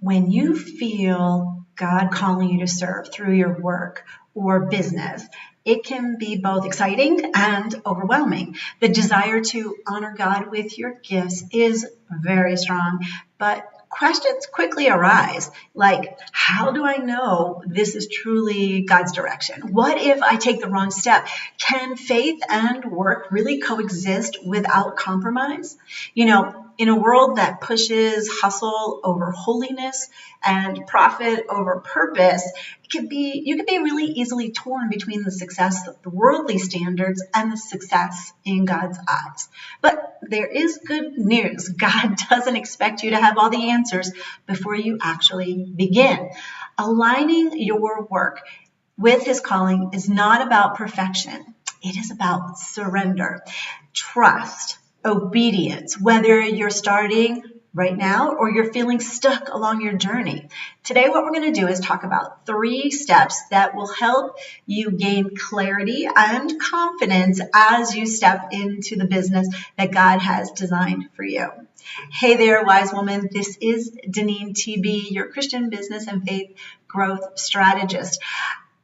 When you feel God calling you to serve through your work or business, it can be both exciting and overwhelming. The desire to honor God with your gifts is very strong, but questions quickly arise, like, how do I know this is truly God's direction? What if I take the wrong step? Can faith and work really coexist without compromise? In a world that pushes hustle over holiness and profit over purpose, you can be really easily torn between the success of the worldly standards and the success in God's eyes. But there is good news. God doesn't expect you to have all the answers before you actually begin. Aligning your work with His calling is not about perfection. It is about surrender, trust, obedience, whether you're starting right now or you're feeling stuck along your journey. Today, what we're going to do is talk about 3 steps that will help you gain clarity and confidence as you step into the business that God has designed for you. Hey there, wise woman. This is Deneen TB, your Christian business and faith growth strategist.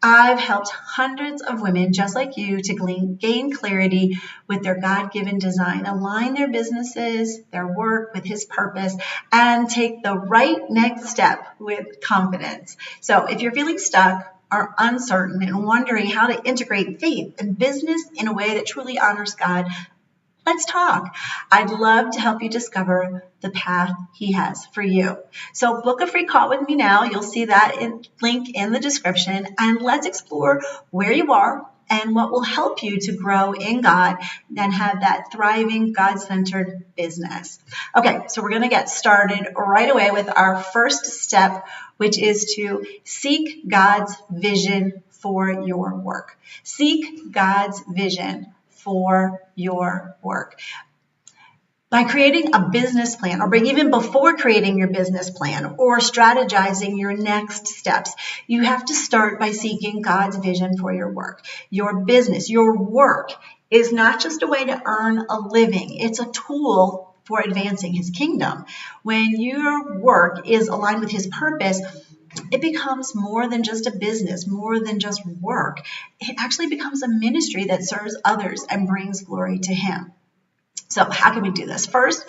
I've helped hundreds of women just like you to gain clarity with their God-given design, align their businesses, their work with His purpose, and take the right next step with confidence. So if you're feeling stuck or uncertain and wondering how to integrate faith and business in a way that truly honors God, let's talk. I'd love to help you discover the path He has for you. So book a free call with me now. You'll see that link in the description. And let's explore where you are and what will help you to grow in God and have that thriving, God-centered business. Okay, so we're going to get started right away with our first step, which is to seek God's vision for your work. Seek God's vision for your work. By creating a business plan, or even before creating your business plan or strategizing your next steps, you have to start by seeking God's vision for your work. Your business, your work is not just a way to earn a living. It's a tool for advancing His kingdom. When your work is aligned with His purpose, it becomes more than just a business, more than just work. It actually becomes a ministry that serves others and brings glory to Him. So how can we do this? First,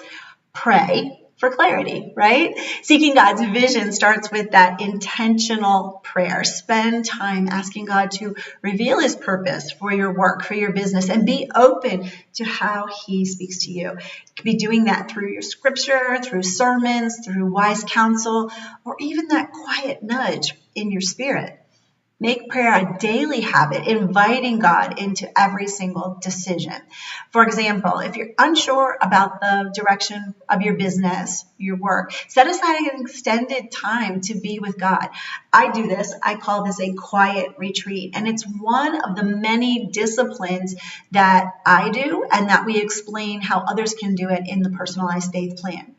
pray for clarity, right? Seeking God's vision starts with that intentional prayer. Spend time asking God to reveal His purpose for your work, for your business, and be open to how He speaks to you. You could be doing that through your scripture, through sermons, through wise counsel, or even that quiet nudge in your spirit. Make prayer a daily habit, inviting God into every single decision. For example, if you're unsure about the direction of your business, your work, set aside an extended time to be with God. I do this. I call this a quiet retreat, and it's one of the many disciplines that I do and that we explain how others can do it in the personalized faith plan.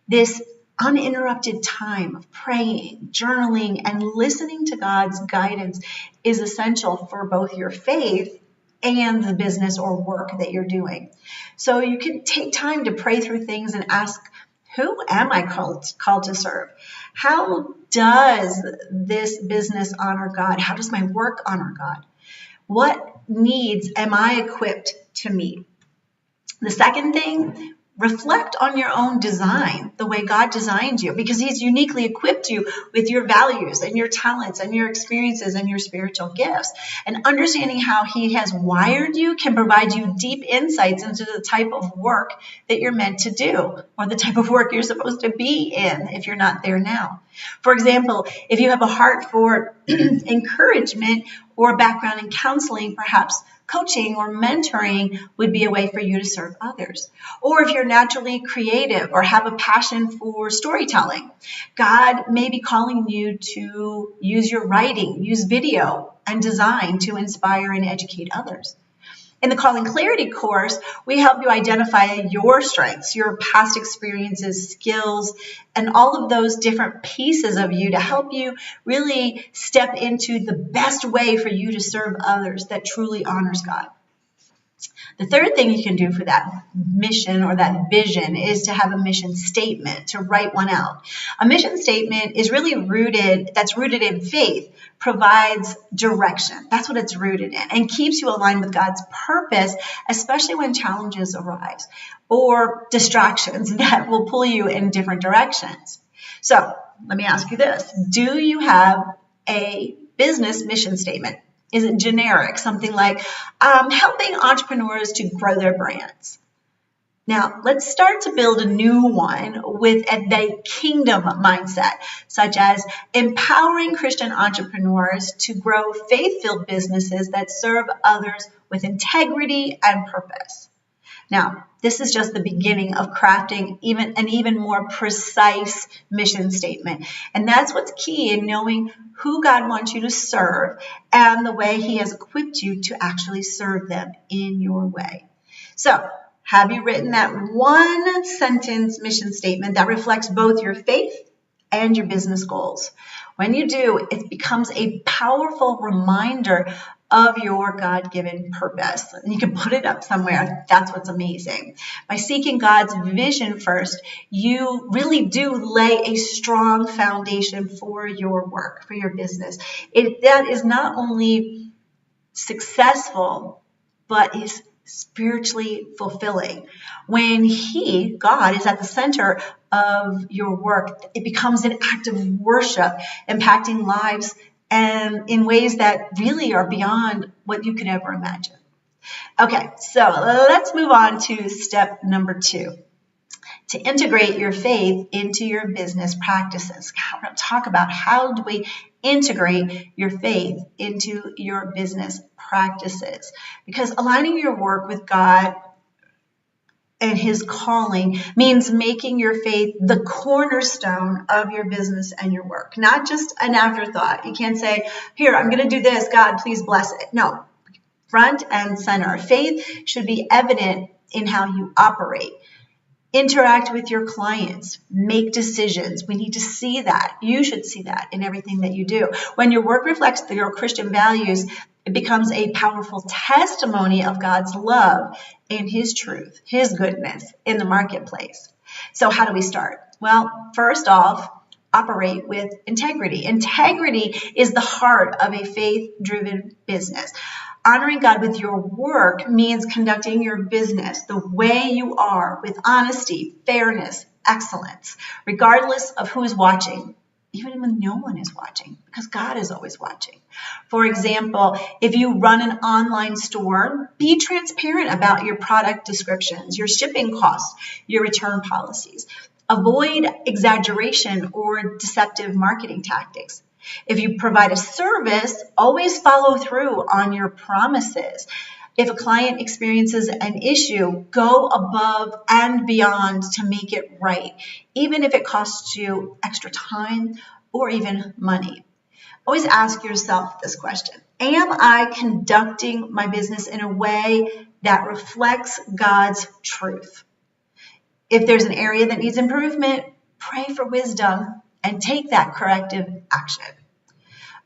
This uninterrupted time of praying, journaling, and listening to God's guidance is essential for both your faith and the business or work that you're doing. So you can take time to pray through things and ask, who am I called to serve? How does this business honor God? How does my work honor God? What needs am I equipped to meet? The second thing, reflect on your own design, the way God designed you, because He's uniquely equipped you with your values and your talents and your experiences and your spiritual gifts. And understanding how He has wired you can provide you deep insights into the type of work that you're meant to do, or the type of work you're supposed to be in if you're not there now. For example, if you have a heart for encouragement or a background in counseling, perhaps coaching or mentoring would be a way for you to serve others. Or if you're naturally creative or have a passion for storytelling, God may be calling you to use your writing, use video and design to inspire and educate others. In the Calling Clarity course, we help you identify your strengths, your past experiences, skills, and all of those different pieces of you to help you really step into the best way for you to serve others that truly honors God. The third thing you can do for that mission or that vision is to have a mission statement, to write one out. A mission statement is really rooted in faith, provides direction. That's what it's rooted in, and keeps you aligned with God's purpose, especially when challenges arise or distractions that will pull you in different directions. So let me ask you this. Do you have a business mission statement? Is it generic? Something like helping entrepreneurs to grow their brands. Now, let's start to build a new one with the kingdom mindset, such as empowering Christian entrepreneurs to grow faith-filled businesses that serve others with integrity and purpose. Now, this is just the beginning of crafting an even more precise mission statement. And that's what's key in knowing who God wants you to serve and the way He has equipped you to actually serve them in your way. So, have you written that one sentence mission statement that reflects both your faith and your business goals? When you do, it becomes a powerful reminder of your God-given purpose. And you can put it up somewhere. That's what's amazing. By seeking God's vision first, you really do lay a strong foundation for your work, for your business. That is not only successful, but is spiritually fulfilling. When God, is at the center of your work, it becomes an act of worship, impacting lives and in ways that really are beyond what you could ever imagine. Okay, so let's move on to step number 2. To integrate your faith into your business practices. We're going to talk about how do we integrate your faith into your business practices. Because aligning your work with God and His calling means making your faith the cornerstone of your business and your work, not just an afterthought. You can't say, here, I'm going to do this, God, please bless it. No, front and center. Faith should be evident in how you operate. Interact with your clients, make decisions. We need to see that. You should see that in everything that you do. When your work reflects your Christian values, it becomes a powerful testimony of God's love and His truth, His goodness in the marketplace. So how do we start? Well, first off, operate with integrity. Integrity is the heart of a faith-driven business. Honoring God with your work means conducting your business the way you are, with honesty, fairness, excellence, regardless of who's watching, even when no one is watching, because God is always watching. For example, if you run an online store, be transparent about your product descriptions, your shipping costs, your return policies. Avoid exaggeration or deceptive marketing tactics. If you provide a service, always follow through on your promises. If a client experiences an issue, go above and beyond to make it right, even if it costs you extra time or even money. Always ask yourself this question: am I conducting my business in a way that reflects God's truth? If there's an area that needs improvement, pray for wisdom and take that corrective action.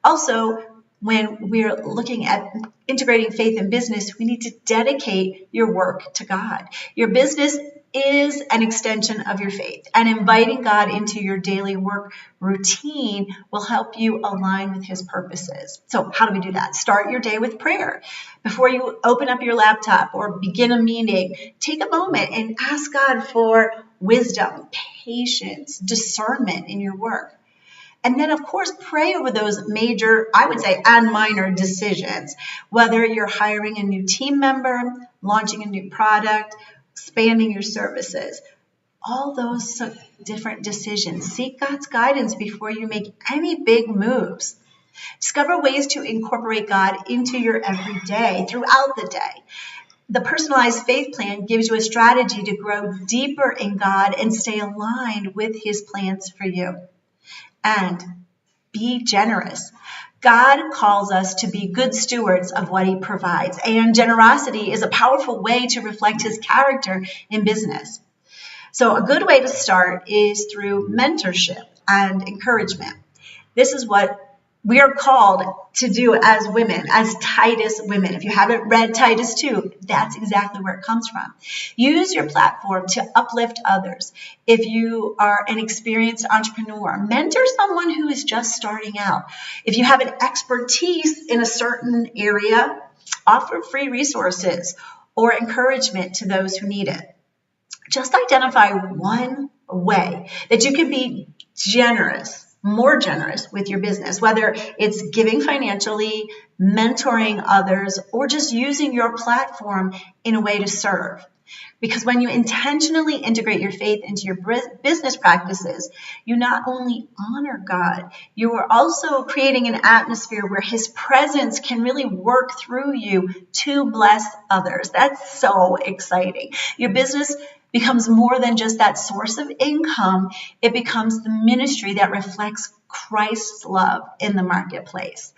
Also, when we're looking at integrating faith in business, we need to dedicate your work to God. Your business is an extension of your faith, and inviting God into your daily work routine will help you align with His purposes. So how do we do that? Start your day with prayer. Before you open up your laptop or begin a meeting, take a moment and ask God for wisdom, patience, discernment in your work. And then, of course, pray over those major, I would say, and minor decisions, whether you're hiring a new team member, launching a new product, expanding your services, all those different decisions. Seek God's guidance before you make any big moves. Discover ways to incorporate God into your everyday, throughout the day. The personalized faith plan gives you a strategy to grow deeper in God and stay aligned with His plans for you. And be generous. God calls us to be good stewards of what He provides, and generosity is a powerful way to reflect His character in business. So a good way to start is through mentorship and encouragement. This is what we are called to do as women, as Titus women. If you haven't read Titus 2, that's exactly where it comes from. Use your platform to uplift others. If you are an experienced entrepreneur, mentor someone who is just starting out. If you have an expertise in a certain area, offer free resources or encouragement to those who need it. Just identify one way that you can be generous, more generous with your business, whether it's giving financially, mentoring others, or just using your platform in a way to serve. Because when you intentionally integrate your faith into your business practices, you not only honor God, you are also creating an atmosphere where His presence can really work through you to bless others. That's so exciting. Your business becomes more than just that source of income. It becomes the ministry that reflects Christ's love in the marketplace.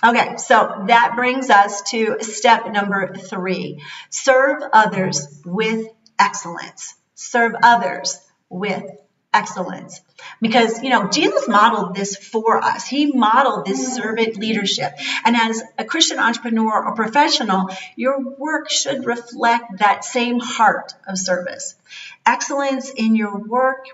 Okay, so that brings us to step number 3. Serve others with excellence. Serve others with excellence. Because, Jesus modeled this for us. He modeled this servant leadership. And as a Christian entrepreneur or professional, your work should reflect that same heart of service. Excellence in your work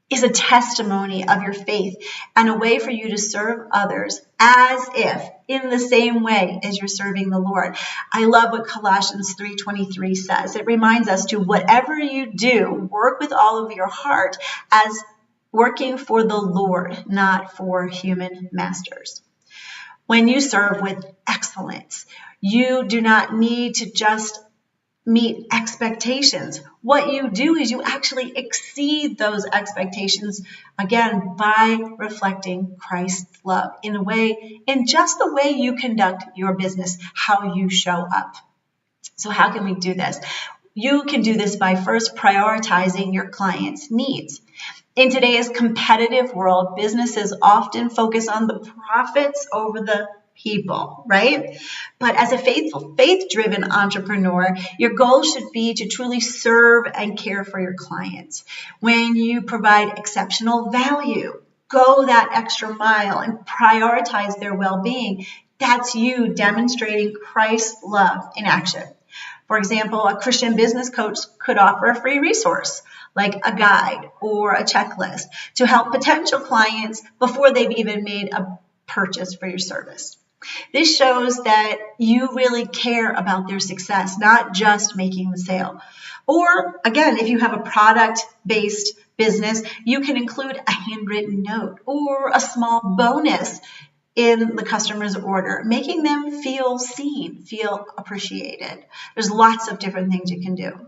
is a testimony of your faith and a way for you to serve others as if in the same way as you're serving the Lord. I love what Colossians 3:23 says. It reminds us to whatever you do, work with all of your heart as working for the Lord, not for human masters. When you serve with excellence, you do not need to just meet expectations. What you do is you actually exceed those expectations, again, by reflecting Christ's love in just the way you conduct your business, how you show up. So how can we do this? You can do this by first prioritizing your clients' needs. In today's competitive world, businesses often focus on the profits over the people, right? But as a faith-driven entrepreneur, your goal should be to truly serve and care for your clients. When you provide exceptional value, go that extra mile and prioritize their well-being, that's you demonstrating Christ's love in action. For example, a Christian business coach could offer a free resource like a guide or a checklist to help potential clients before they've even made a purchase for your service. This shows that you really care about their success, not just making the sale. Or again, if you have a product-based business, you can include a handwritten note or a small bonus in the customer's order, making them feel seen, feel appreciated. There's lots of different things you can do.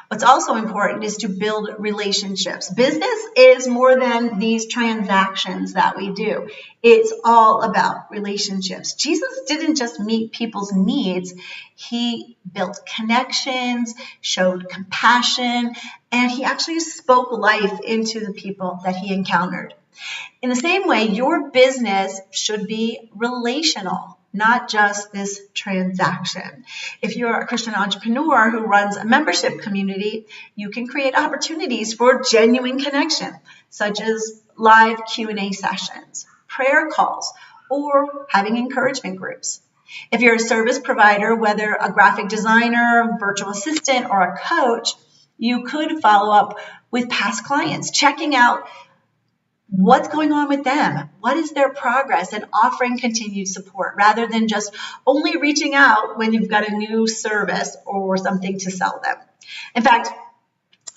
What's also important is to build relationships. Business is more than these transactions that we do. It's all about relationships. Jesus didn't just meet people's needs. He built connections, showed compassion, and he actually spoke life into the people that he encountered. In the same way, your business should be relational, not just this transaction. If you're a Christian entrepreneur who runs a membership community, you can create opportunities for genuine connection, such as live Q&A sessions, prayer calls, or having encouragement groups. If you're a service provider, whether a graphic designer, virtual assistant, or a coach, you could follow up with past clients, checking out what's going on with them, what is their progress, and offering continued support rather than just only reaching out when you've got a new service or something to sell them. In fact,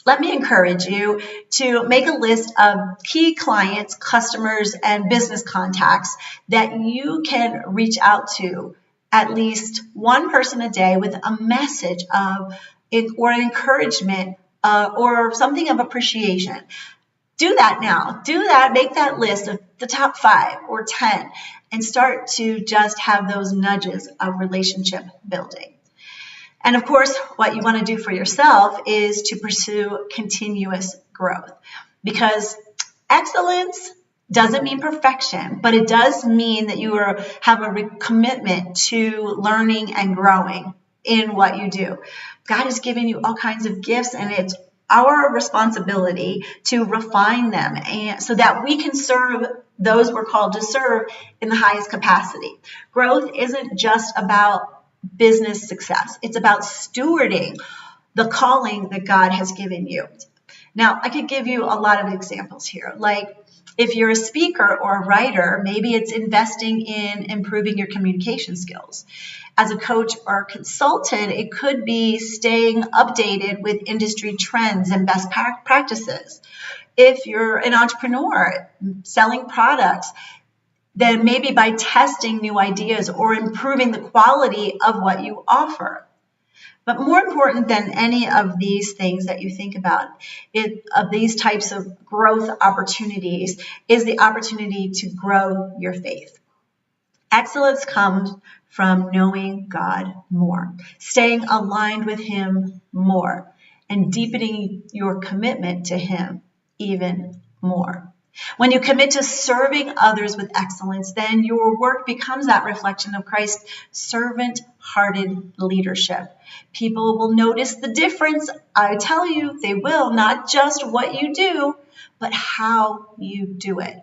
let me encourage you to make a list of key clients, customers, and business contacts that you can reach out to at least one person a day with a message or an encouragement or something of appreciation. Do that now. Do that. Make that list of the top 5 or 10 and start to just have those nudges of relationship building. And of course, what you want to do for yourself is to pursue continuous growth, because excellence doesn't mean perfection, but it does mean that you have a commitment to learning and growing in what you do. God has given you all kinds of gifts, and it's our responsibility to refine them and so that we can serve those we're called to serve in the highest capacity. Growth isn't just about business success. It's about stewarding the calling that God has given you. Now, I could give you a lot of examples here. Like if you're a speaker or a writer, maybe it's investing in improving your communication skills. As a coach or consultant, it could be staying updated with industry trends and best practices. If you're an entrepreneur selling products, then maybe by testing new ideas or improving the quality of what you offer. But more important than any of these things that you think about, of these types of growth opportunities, is the opportunity to grow your faith. Excellence comes from knowing God more, staying aligned with Him more, and deepening your commitment to Him even more. When you commit to serving others with excellence, then your work becomes that reflection of Christ's servant-hearted leadership. People will notice the difference. I tell you, they will, not just what you do, but how you do it.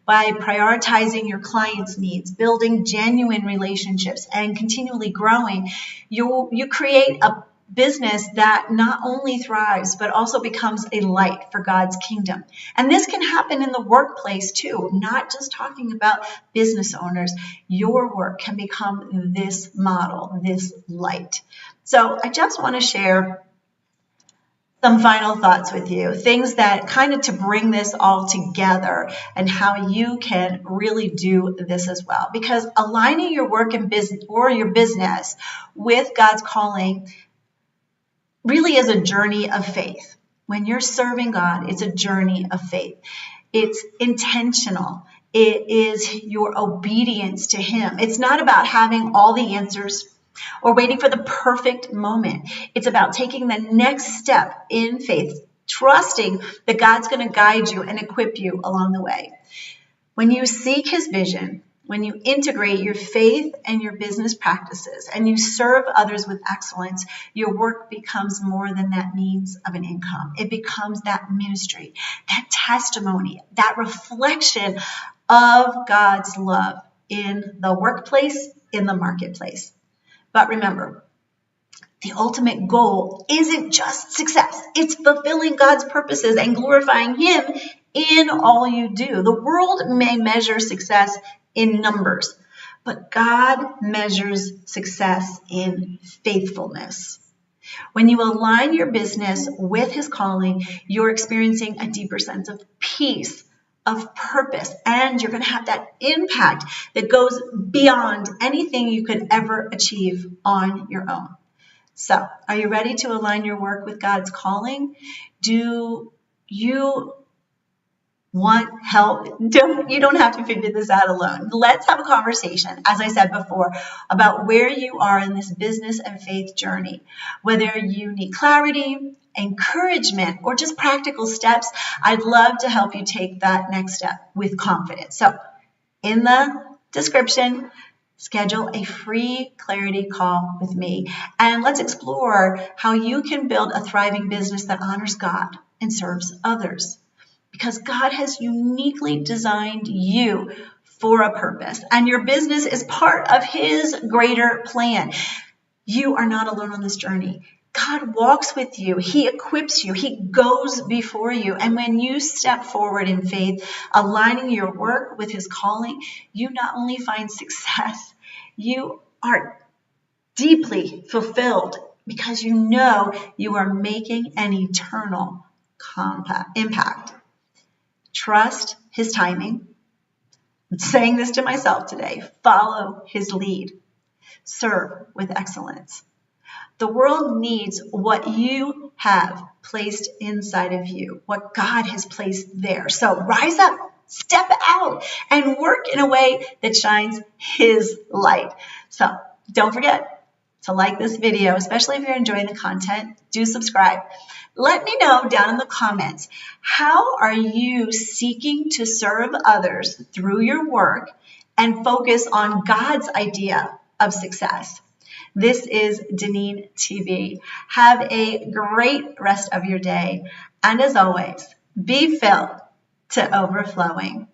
By prioritizing your clients' needs, building genuine relationships, and continually growing, you create a business that not only thrives, but also becomes a light for God's kingdom. And this can happen in the workplace too, not just talking about business owners. Your work can become this model, this light. So I just want to share some final thoughts with you, things that kind of to bring this all together and how you can really do this as well. Because aligning your work and business or your business with God's calling really is a journey of faith. When you're serving God, it's a journey of faith. It's intentional. It is your obedience to Him. It's not about having all the answers or waiting for the perfect moment. It's about taking the next step in faith, trusting that God's going to guide you and equip you along the way. When you seek His vision, when you integrate your faith and your business practices and you serve others with excellence, your work becomes more than that means of an income. It becomes that ministry, that testimony, that reflection of God's love in the workplace, in the marketplace. But remember, the ultimate goal isn't just success. It's fulfilling God's purposes and glorifying Him in all you do. The world may measure success in numbers, but God measures success in faithfulness. When you align your business with His calling, you're experiencing a deeper sense of peace, of purpose, and you're going to have that impact that goes beyond anything you could ever achieve on your own. So, are you ready to align your work with God's calling? Do you want help? You don't have to figure this out alone. Let's have a conversation, as I said before, about where you are in this business and faith journey. Whether you need clarity, encouragement, or just practical steps, I'd love to help you take that next step with confidence. So, in the description, schedule a free clarity call with me, and let's explore how you can build a thriving business that honors God and serves others. Because God has uniquely designed you for a purpose, and your business is part of His greater plan. You are not alone on this journey. God walks with you. He equips you. He goes before you. And when you step forward in faith, aligning your work with His calling, you not only find success, you are deeply fulfilled because you know you are making an eternal impact. Trust His timing. I'm saying this to myself today. Follow His lead. Serve with excellence. The world needs what you have placed inside of you, what God has placed there. So rise up, step out, and work in a way that shines His light. So don't forget to like this video, especially if you're enjoying the content. Do subscribe. Let me know down in the comments, how are you seeking to serve others through your work and focus on God's idea of success? This is Deneen TV. Have a great rest of your day. And as always, be filled to overflowing.